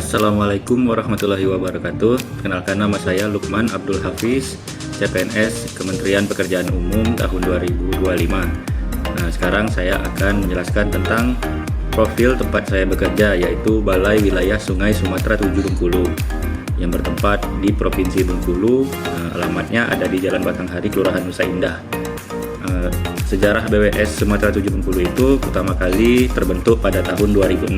Assalamualaikum warahmatullahi wabarakatuh. Kenalkan, nama saya Lukman Abdul Hafiz, CPNS Kementerian Pekerjaan Umum tahun 2025. Nah, sekarang saya akan menjelaskan tentang profil tempat saya bekerja, yaitu Balai Wilayah Sungai Sumatera 7 Bengkulu yang bertempat di Provinsi Bengkulu. Alamatnya ada di Jalan Batanghari, Kelurahan Nusa Indah. Sejarah BWS Sumatera 7 Bengkulu itu pertama kali terbentuk pada tahun 2006,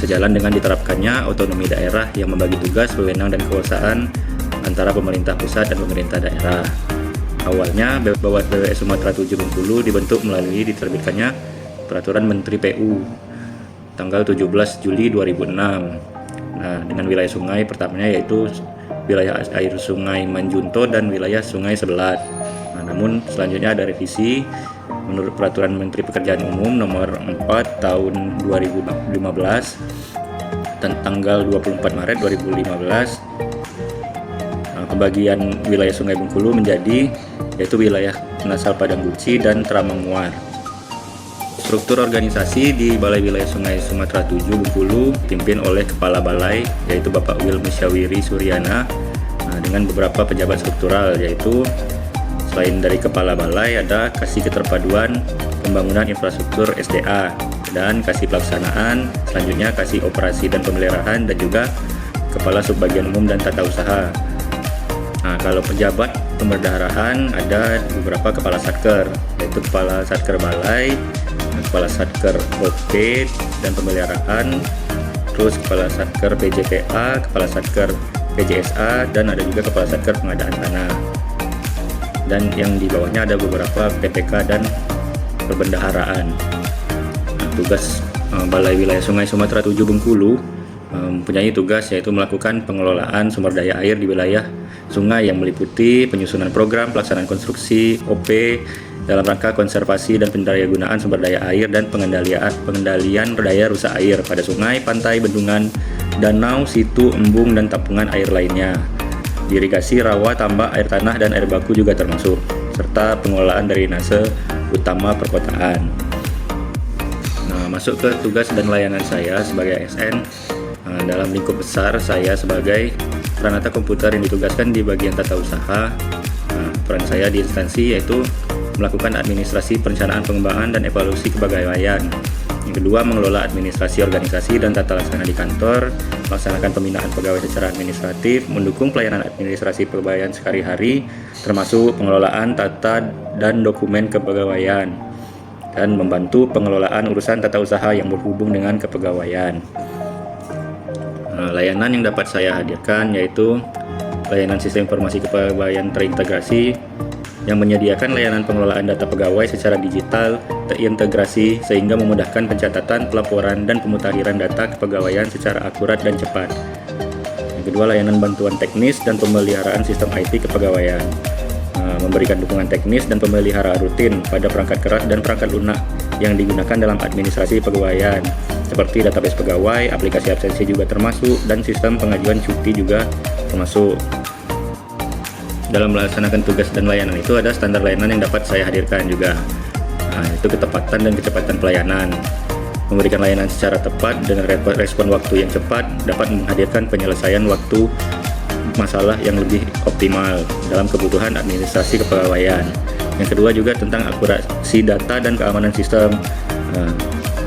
sejalan dengan diterapkannya otonomi daerah yang membagi tugas, wewenang, dan kekuasaan antara pemerintah pusat dan pemerintah daerah. Awalnya BWS Sumatera 7 Bengkulu dibentuk melalui diterbitkannya Peraturan Menteri PU tanggal 17 Juli 2006. Nah, dengan wilayah sungai pertamanya yaitu wilayah air Sungai Manjunto dan wilayah Sungai Sebelat. Nah, namun selanjutnya ada revisi menurut Peraturan Menteri Pekerjaan Umum nomor 4 tahun 2015 dan tanggal 24 Maret 2015. Pembagian wilayah Sungai Bengkulu menjadi yaitu wilayah Nasal Padang Guci dan Tramanguar. Struktur organisasi di Balai Wilayah Sungai Sumatera 7 Bengkulu dipimpin oleh Kepala Balai yaitu Bapak Wil Musyawiri Suryana, dengan beberapa pejabat struktural, yaitu selain dari Kepala Balai ada Kasih Keterpaduan Pembangunan Infrastruktur SDA dan Kasih Pelaksanaan, selanjutnya Kasih Operasi dan Pemeliharaan, dan juga Kepala Subbagian Umum dan Tata Usaha. Nah, kalau pejabat pembendaharaan ada beberapa Kepala Satker, yaitu Kepala Satker Balai, Kepala Satker OP dan Pemeliharaan, terus Kepala Satker PJPA, Kepala Satker PJSA, dan ada juga Kepala Satker Pengadaan Tanah. Dan yang di bawahnya ada beberapa PPK dan perbendaharaan. Nah, tugas Balai Wilayah Sungai Sumatera 7 Bengkulu mempunyai tugas yaitu melakukan pengelolaan sumber daya air di wilayah sungai yang meliputi penyusunan program, pelaksanaan konstruksi OP dalam rangka konservasi dan pendayagunaan sumber daya air dan pengendalian daya rusak air pada sungai, pantai, bendungan, danau, situ, embung, dan tampungan air lainnya. Irigasi, rawa, tambak, air tanah, dan air baku juga termasuk, serta pengelolaan drainase utama perkotaan. Nah, masuk ke tugas dan layanan saya sebagai ASN. Dalam lingkup besar, saya sebagai peranata komputer yang ditugaskan di bagian tata usaha. Peran saya di instansi yaitu melakukan administrasi perencanaan pengembangan dan evaluasi kepegawaian. Yang kedua, mengelola administrasi organisasi dan tata laksana di kantor, melaksanakan pembinaan pegawai secara administratif, mendukung pelayanan administrasi kepegawaian sehari-hari, termasuk pengelolaan tata dan dokumen kepegawaian, dan membantu pengelolaan urusan tata usaha yang berhubung dengan kepegawaian. Layanan yang dapat saya hadirkan yaitu layanan sistem informasi kepegawaian terintegrasi yang menyediakan layanan pengelolaan data pegawai secara digital terintegrasi sehingga memudahkan pencatatan, pelaporan, dan pemutakhiran data kepegawaian secara akurat dan cepat. Yang kedua, layanan bantuan teknis dan pemeliharaan sistem IT kepegawaian, memberikan dukungan teknis dan pemeliharaan rutin pada perangkat keras dan perangkat lunak yang digunakan dalam administrasi kepegawaian seperti database pegawai, aplikasi absensi juga termasuk, dan sistem pengajuan cuti juga termasuk. Dalam melaksanakan tugas dan layanan itu ada standar layanan yang dapat saya hadirkan juga, itu ketepatan dan kecepatan pelayanan. Memberikan layanan secara tepat dengan respon waktu yang cepat dapat menghadirkan penyelesaian waktu masalah yang lebih optimal dalam kebutuhan administrasi kepegawaian. Yang kedua juga tentang akurasi data dan keamanan sistem.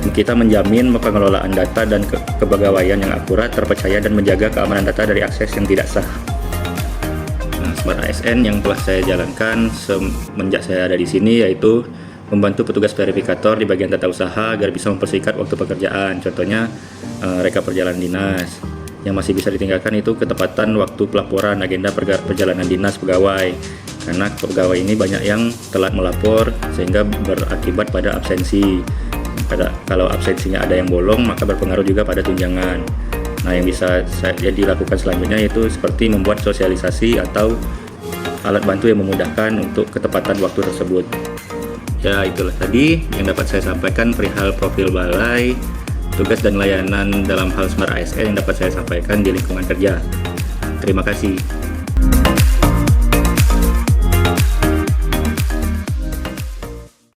Kita menjamin pengelolaan data dan kepegawaian yang akurat, terpercaya, dan menjaga keamanan data dari akses yang tidak sah. Smart ASN yang telah saya jalankan semenjak saya ada di sini yaitu membantu petugas verifikator di bagian tata usaha agar bisa mempersingkat waktu pekerjaan. Contohnya rekap perjalanan dinas. Yang masih bisa ditinggalkan itu ketepatan waktu pelaporan agenda perjalanan dinas pegawai, karena pegawai ini banyak yang telat melapor sehingga berakibat pada absensi. Kalau absensinya ada yang bolong maka berpengaruh juga pada tunjangan. Nah, yang bisa saya dilakukan selanjutnya yaitu seperti membuat sosialisasi atau alat bantu yang memudahkan untuk ketepatan waktu tersebut. Ya, itulah tadi yang dapat saya sampaikan perihal profil balai, tugas dan layanan dalam hal Smart ASN yang dapat saya sampaikan di lingkungan kerja. Terima kasih.